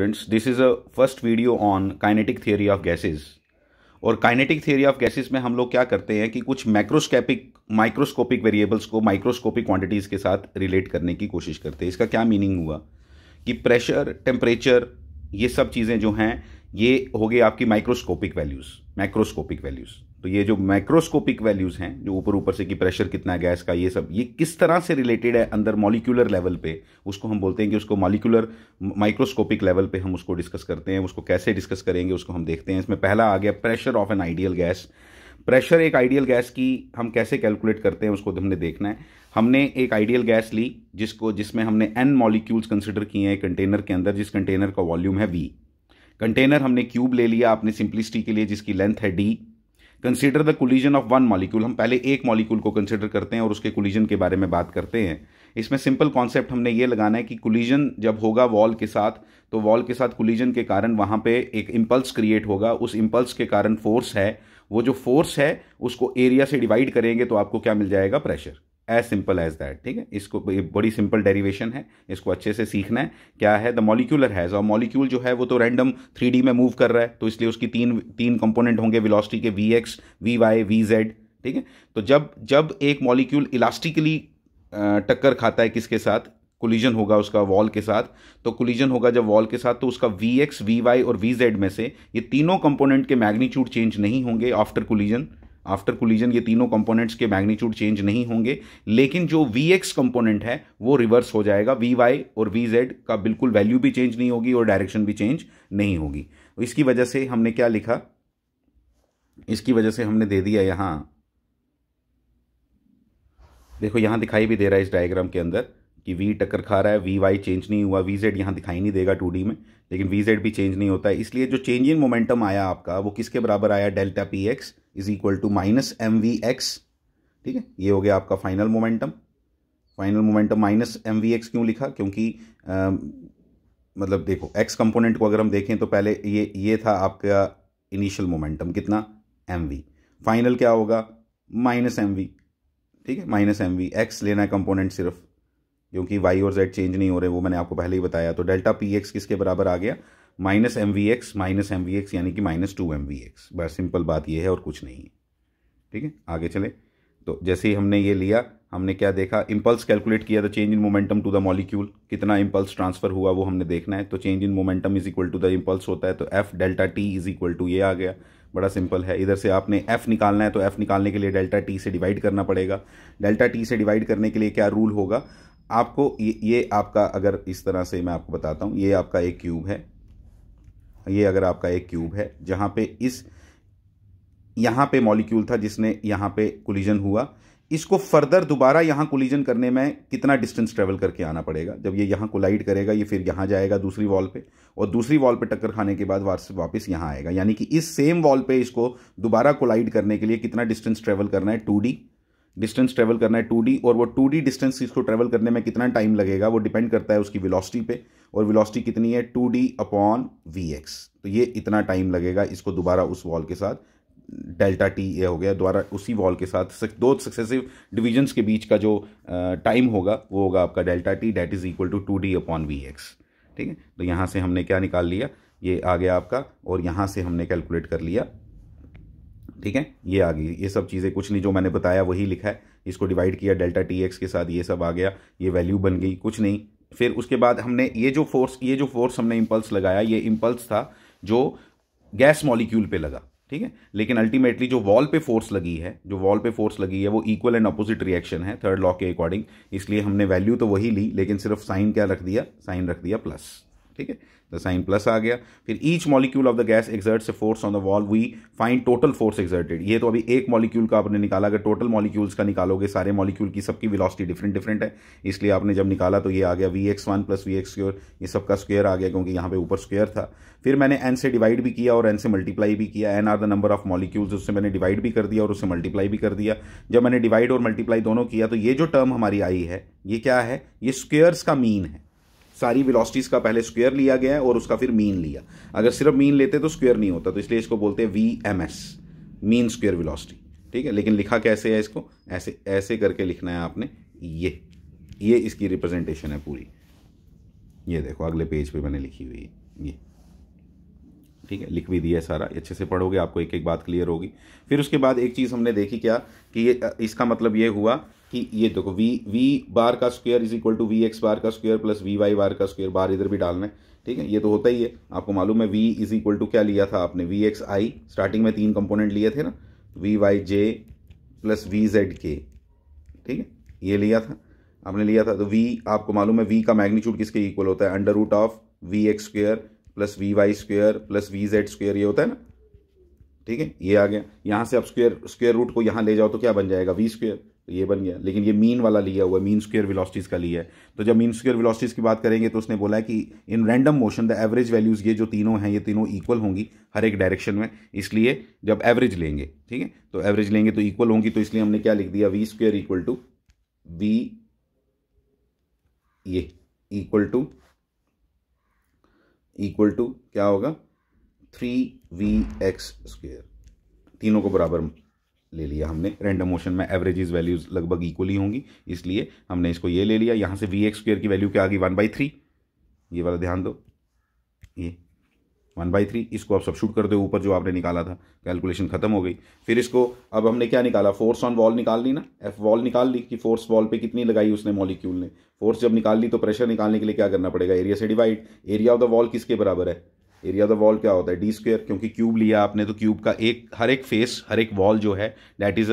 Friends, this is a first video on kinetic theory of gases। और kinetic theory of gases में हम लोग क्या करते हैं कि कुछ माइक्रोस्कोपिक वेरिएबल्स को माइक्रोस्कोपिक क्वांटिटीज़ के साथ रिलेट करने की कोशिश करते हैं। इसका क्या मीनिंग हुआ कि प्रेशर, टेम्परेचर, ये सब चीज़ें जो हैं ये हो गई आपकी मैक्रोस्कोपिक वैल्यूज़। तो ये जो माइक्रोस्कोपिक वैल्यूज़ हैं, जो ऊपर से कि प्रेशर कितना है गैस का, ये सब ये किस तरह से रिलेटेड है अंदर मॉलिक्यूलर लेवल पे, उसको हम बोलते हैं कि उसको मॉलिक्यूलर माइक्रोस्कोपिक लेवल पे हम उसको डिस्कस करते हैं। उसको कैसे डिस्कस करेंगे उसको हम देखते हैं। इसमें पहला आ गया pressure of an ideal gas. Pressure एक आइडियल गैस की हम कैसे कैलकुलेट करते हैं उसको हमने देखना है। हमने एक आइडियल गैस ली जिसमें हमने n मॉलिक्यूल्स कंसिडर किए हैं कंटेनर के अंदर, जिस कंटेनर का वॉल्यूम है V। कंटेनर हमने क्यूब ले लिया अपने सिंप्लिसिटी के लिए, जिसकी लेंथ है d। Consider the collision of one molecule. हम पहले एक मॉलिक्यूल को कंसिडर करते हैं और उसके कोलिजन के बारे में बात करते हैं। इसमें सिंपल कॉन्सेप्ट हमने ये लगाना है कि कोलिजन जब होगा वॉल के साथ, तो वॉल के साथ कोलिजन के कारण वहाँ पे एक इम्पल्स क्रिएट होगा। उस इम्पल्स के कारण फोर्स है, वो जो फोर्स है उसको एरिया से डिवाइड करेंगे तो आपको क्या मिल जाएगा? Pressure. As simple as that. ठीक है, इसको बड़ी सिंपल डेरिवेशन है, इसको अच्छे से सीखना है। क्या है? द मॉलिक्यूलर हैज, और मॉलिक्यूल जो है वो तो रैंडम 3D में मूव कर रहा है, तो इसलिए उसकी तीन कंपोनेंट होंगे वेलोसिटी के, Vx, Vy, Vz। ठीक है, तो जब एक मॉलिक्यूल इलास्टिकली टक्कर खाता है किसके साथ? कोलिजन होगा उसका वॉल के साथ। तो कोलिजन होगा जब वॉल के साथ, तो उसका Vx, Vy और Vz में से ये तीनों कंपोनेंट के मैग्नीट्यूड चेंज नहीं होंगे आफ्टर कोलिजन। ये तीनों कंपोनेंट्स के मैग्नीट्यूड चेंज नहीं होंगे, लेकिन जो Vx कंपोनेंट है वो रिवर्स हो जाएगा। Vy और Vz का बिल्कुल वैल्यू भी चेंज नहीं होगी और डायरेक्शन भी चेंज नहीं होगी। इसकी वजह से हमने क्या लिखा? इसकी वजह से हमने दे दिया यहां, देखो यहां दिखाई भी दे रहा है इस डायग्राम के अंदर कि V टक्कर खा रहा है, Vy चेंज नहीं हुआ, Vz यहां दिखाई नहीं देगा 2D में, लेकिन Vz भी चेंज नहीं होता है। इसलिए जो चेंज इन मोमेंटम आया आपका वो किसके बराबर आया? Delta Px is equal to minus mvx। ठीक है, ये हो गया आपका फाइनल मोमेंटम माइनस mvx। क्यों लिखा? क्योंकि मतलब देखो x कंपोनेंट को अगर हम देखें तो पहले ये था आपका इनिशियल मोमेंटम कितना? mv। फाइनल क्या होगा? Minus mv। ठीक है, माइनस mv। x लेना है कंपोनेंट सिर्फ, क्योंकि y और z चेंज नहीं हो रहे, वो मैंने आपको पहले ही बताया। तो डेल्टा Px किसके बराबर आ गया? माइनस mvx यानी कि माइनस 2mvx। बस सिंपल बात ये है और कुछ नहीं है। ठीक है, आगे चले। तो जैसे ही हमने ये लिया, हमने क्या देखा? इंपल्स कैलकुलेट किया, the change in momentum to the molecule, कितना इंपल्स ट्रांसफर हुआ वो हमने देखना है। तो change in momentum is equal to the impulse होता है, तो f delta t is equal to, ये आ गया। बड़ा सिंपल है। इधर से आपने f निकालना है, तो f निकालने के लिए डेल्टा t से डिवाइड करना पड़ेगा। डेल्टा t से डिवाइड करने के लिए क्या रूल होगा आपको? ये आपका, अगर इस तरह से मैं आपको बताता हूँ, ये आपका एक क्यूब है, ये अगर आपका एक क्यूब है जहां पे यहां पे मॉलिक्यूल था जिसने यहां पे कोलिजन हुआ, इसको फर्दर दोबारा यहां कोलिजन करने में कितना डिस्टेंस ट्रेवल करके आना पड़ेगा? जब ये यहां कोलाइड करेगा, ये फिर यहां जाएगा दूसरी वॉल पे, और दूसरी वॉल पे टक्कर खाने के बाद वापस यहां आएगा। यानी कि इस सेम वॉल पे इसको दोबारा कोलाइड करने के लिए कितना डिस्टेंस ट्रेवल करना है? 2D डिस्टेंस ट्रेवल करना है 2D। और वो 2D डिस्टेंस इसको ट्रेवल करने में कितना टाइम लगेगा वो डिपेंड करता है उसकी वेलोसिटी पे, और वेलोसिटी कितनी है? 2D upon Vx। तो ये इतना टाइम लगेगा इसको दोबारा उस वॉल के साथ, डेल्टा t ये हो गया, दोबारा उसी वॉल के साथ दो सक्सेसिव डिविजन्स के बीच का जो टाइम होगा वो होगा आपका delta t, that is equal to 2D upon Vx। ठीक है, तो यहाँ से हमने क्या निकाल लिया? ये आ गया आपका, और यहाँ से हमने कैलकुलेट कर लिया। ठीक है, ये आ गई। ये सब चीज़ें कुछ नहीं, जो मैंने बताया वही लिखा है। इसको डिवाइड किया डेल्टा Tx के साथ, ये सब आ गया, ये वैल्यू बन गई, कुछ नहीं। फिर उसके बाद हमने ये जो फोर्स हमने इंपल्स लगाया, ये इंपल्स था जो गैस मॉलिक्यूल पे लगा। ठीक है, लेकिन अल्टीमेटली जो वॉल पे फोर्स लगी है वो इक्वल एंड अपोजिट रिएक्शन है थर्ड लॉ के अकॉर्डिंग, इसलिए हमने वैल्यू तो वही ली, लेकिन सिर्फ साइन क्या रख दिया? साइन रख दिया प्लस। ठीक है, तो साइन प्लस आ गया। फिर each molecule of the gas exerts a force on the wall, we find total force exerted. ये तो अभी एक मॉलिक्यूल का आपने निकाला, अगर टोटल मॉलिक्यूल्स का निकालोगे, सारे मॉलिक्यूल की सबकी वेलोसिटी डिफरेंट है, इसलिए आपने जब निकाला तो ये आ गया Vx1 प्लस Vx2, ये सबका स्क्वायर आ गया क्योंकि यहाँ पे ऊपर स्क्वायर था। फिर मैंने n से डिवाइड भी किया और n से मल्टीप्लाई भी किया। n are the number of molecules, उससे मैंने डिवाइड भी कर दिया और उससे मल्टीप्लाई भी कर दिया। जब मैंने डिवाइड और मल्टीप्लाई दोनों किया तो ये जो टर्म हमारी आई है, ये क्या है? ये स्क्वायर्स का मीन है। सारी वेलोसिटीज का पहले स्क्वायर लिया गया है और उसका फिर मीन लिया। अगर सिर्फ मीन लेते तो स्क्वायर नहीं होता, तो इसलिए इसको बोलते हैं VMS, मीन स्क्वायर वेलोसिटी। ठीक है, लेकिन लिखा कैसे है? इसको ऐसे करके लिखना है आपने। ये इसकी रिप्रेजेंटेशन है पूरी। ये देखो अगले पेज पे मैंने लिखी हुई है, ये ठीक है, लिख भी दिया है सारा, अच्छे से पढ़ोगे आपको एक एक बात क्लियर होगी। फिर उसके बाद एक चीज़ हमने देखी क्या कि ये इसका मतलब ये हुआ कि ये देखो वी बार का square is equal to V X bar का square plus V Y bar का स्क्वायर, बार इधर भी डालना है, ठीक है, ये तो होता ही है, आपको मालूम है। वी इज इक्वल टू क्या लिया था आपने, वी एक्स आई, स्टार्टिंग में 3 कंपोनेंट लिए थे ना, V Y J plus V Z के, ठीक है, ये लिया था आपने लिया था। तो वी आपको मालूम है वी का मैग्नीट्यूड किसके इक्वल होता है, under root of V X square plus V Y square plus V Z square, ये होता है ना, ठीक है, ये आ गया। यहाँ से आप स्क्वायर रूट को यहाँ ले जाओ तो क्या बन जाएगा, वी स्क्वायर, तो ये बन गया। लेकिन ये मीन वाला लिया हुआ है, मीन स्क्वायर वेलोसिटीज का लिया है। तो जब मीन स्क्वायर वेलोसिटीज की बात करेंगे तो उसने बोला है कि in random motion the average values, ये जो तीनों हैं ये तीनों इक्वल होंगी हर एक डायरेक्शन में, इसलिए जब एवरेज लेंगे, ठीक है, तो एवरेज लेंगे तो इक्वल होंगी, तो इसलिए हमने क्या लिख दिया, V square equal to V, ये इक्वल टू क्या होगा, 3vx स्क्वायर, तीनों को बराबर ले लिया हमने। रैंडम मोशन में एवरेजेस वैल्यूज लगभग इक्वल ही होंगी, इसलिए हमने इसको ये ले लिया। यहाँ से वी एक्स स्क्वायर की वैल्यू क्या आ गई, 1/3, ये वाला ध्यान दो, ये 1/3, इसको आप सब्स्टिट्यूट कर दो ऊपर जो आपने निकाला था, कैलकुलेशन खत्म हो गई। फिर इसको अब हमने क्या निकाला, फोर्स ऑन वॉल निकाल ली ना, एफ वॉल निकाल ली कि फोर्स वॉल पे कितनी लगाई उसने मॉलिक्यूल ने। फोर्स जब निकाल ली तो प्रेशर निकालने के लिए क्या करना पड़ेगा, एरिया से divide. Area of the wall किसके बराबर है, एरिया ऑफ द वॉल क्या होता है, डी स्क्वायर, क्योंकि क्यूब लिया आपने तो क्यूब का हर एक फेस, हर एक वॉल जो है दैट इज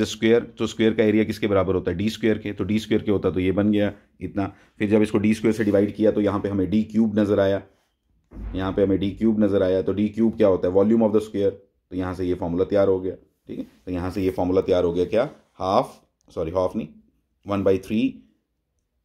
अ स्क्वायर, तो स्क्वायर का एरिया किसके बराबर होता है, डी स्क्वायर के, तो डी स्क्वायर के होता तो ये बन गया इतना। फिर जब इसको डी स्क्वायर से डिवाइड किया तो यहाँ पे हमें डी क्यूब नजर आया, यहाँ पे हमें डी क्यूब नजर आया, तो डी क्यूब क्या होता है, वॉल्यूम ऑफ द स्क्वायर, तो यहाँ से ये फॉर्मूला तैयार हो गया, ठीक है, तो यहाँ से ये फॉर्मूला तैयार हो गया क्या, हाफ नहीं 1/3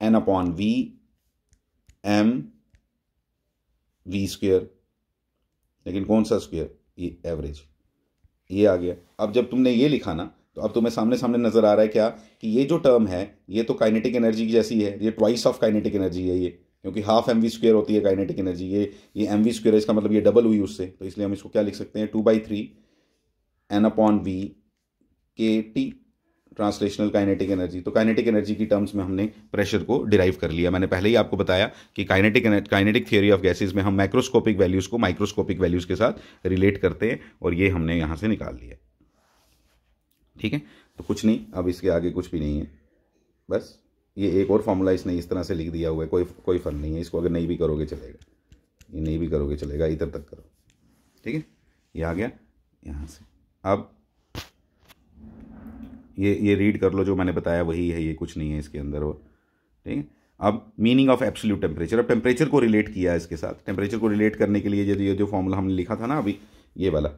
n upon V M V square, लेकिन कौन सा स्क्वायर, ये एवरेज, ये आ गया। अब जब तुमने ये लिखा ना तो अब तुम्हें सामने सामने नजर आ रहा है क्या कि ये जो टर्म है ये तो काइनेटिक एनर्जी की जैसी है, ये ट्वाइस ऑफ काइनेटिक एनर्जी है ये, क्योंकि हाफ एम वी स्क्वायर होती है काइनेटिक एनर्जी, ये एम वी स्क्वायर है, इसका मतलब ये डबल हुई उससे, तो इसलिए हम इसको क्या लिख सकते हैं, 2/3 n अपॉन वी के टी, ट्रांसलेशनल काइनेटिक एनर्जी। तो काइनेटिक एनर्जी की टर्म्स में हमने प्रेशर को डिराइव कर लिया। मैंने पहले ही आपको बताया कि काइनेटिक थ्योरी ऑफ गैसेस में हम मैक्रोस्कोपिक वैल्यूज को माइक्रोस्कोपिक वैल्यूज के साथ रिलेट करते हैं, और ये हमने यहाँ से निकाल लिया, ठीक है। तो कुछ नहीं, अब इसके आगे कुछ भी नहीं है, बस ये एक और फॉर्मूला इसने इस तरह से लिख दिया हुआ है, कोई फर्क नहीं है, इसको अगर नहीं भी करोगे चलेगा, ये नहीं भी करोगे चलेगा, इधर तक करो, ठीक है, ये आ गया यहाँ से। अब ये रीड कर लो, जो मैंने बताया वही है, ये कुछ नहीं है इसके अंदर, और ठीक है। अब मीनिंग ऑफ एब्सोल्यूट टेम्परेचर, अब टेम्परेचर को रिलेट किया है इसके साथ। टेम्परेचर को रिलेट करने के लिए ये जो फॉर्मूला हमने लिखा था ना अभी, ये वाला,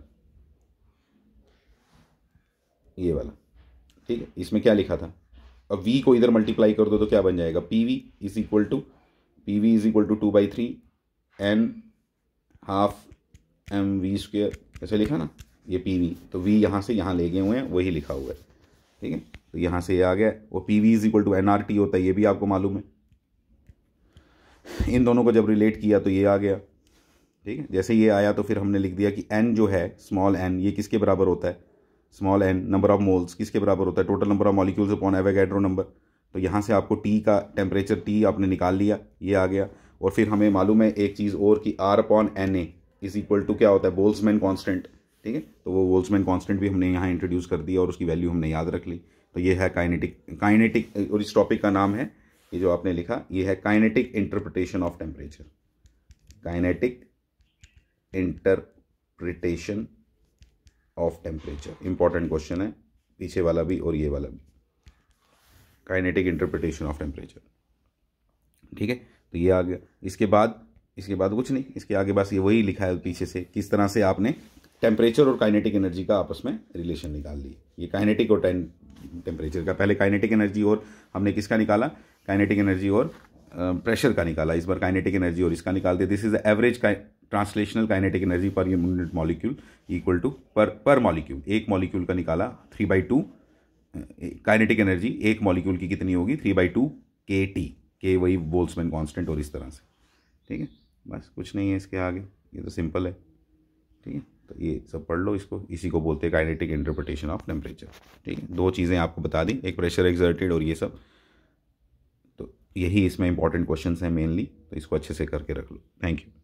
ठीक है, इसमें क्या लिखा था, अब v को इधर मल्टीप्लाई कर दो तो क्या बन जाएगा, pv is equal to 2/3 n half M V square, ऐसे लिखा ना, ये pv, तो v यहाँ से यहाँ ले गए हुए हैं, वही लिखा हुआ है, ठीक है, तो यहाँ से ये आ गया। और pv is equal to nRT होता है, ये भी आपको मालूम है। इन दोनों को जब रिलेट किया तो ये आ गया, ठीक है। जैसे ये आया तो फिर हमने लिख दिया कि n जो है स्मॉल n, ये किसके बराबर होता है, small n number of moles किसके बराबर होता है, total number of molecules upon Avogadro number. तो यहाँ से आपको T का टेम्परेचर T आपने निकाल लिया, ये आ गया। और फिर हमें मालूम है एक चीज़ और कि R/NA इज इक्वल टू क्या होता है, बोल्ट्जमैन कांस्टेंट, ठीक है। तो वो बोल्ट्जमैन कांस्टेंट भी हमने यहाँ इंट्रोड्यूस कर दिया और उसकी वैल्यू हमने याद रख ली। तो ये है काइनेटिक, और इस टॉपिक का नाम है, ये जो आपने लिखा, ये है kinetic interpretation of temperature, kinetic interpretation of temperature. Important question है, पीछे वाला भी और ये वाला भी, काइनेटिक इंटरप्रिटेशन ऑफ टेम्परेचर, ठीक है। तो ये आ गया। इसके बाद कुछ नहीं, इसके आगे बस ये वही लिखा है पीछे से, किस तरह से आपने टेम्परेचर और काइनेटिक एनर्जी का आपस में रिलेशन निकाल ली। ये काइनेटिक और टेम्परेचर का, पहले काइनेटिक एनर्जी और हमने किसका निकाला, काइनेटिक एनर्जी और प्रेशर का निकाला, इस बार काइनेटिक एनर्जी और इसका निकाल दिया। This is the average translational kinetic energy per unit molecule equal to per molecule, एक मॉलिक्यूल का निकाला 3/2 काइनेटिक एनर्जी, एक मॉलिक्यूल की कितनी होगी 3/2 kT, के वही बोल्ट्जमैन कांस्टेंट, और इस तरह से, ठीक है। बस कुछ नहीं है इसके आगे, ये तो सिंपल है, ठीक है। तो ये सब पढ़ लो इसको, इसी को बोलते हैं काइनेटिक इंटरप्रिटेशन ऑफ टेम्परेचर, ठीक है। 2 चीज़ें आपको बता दी, एक प्रेशर एक्सर्टेड और ये सब, तो यही इसमें इंपॉर्टेंट क्वेश्चंस हैं मेनली, तो इसको अच्छे से करके रख लो। Thank you.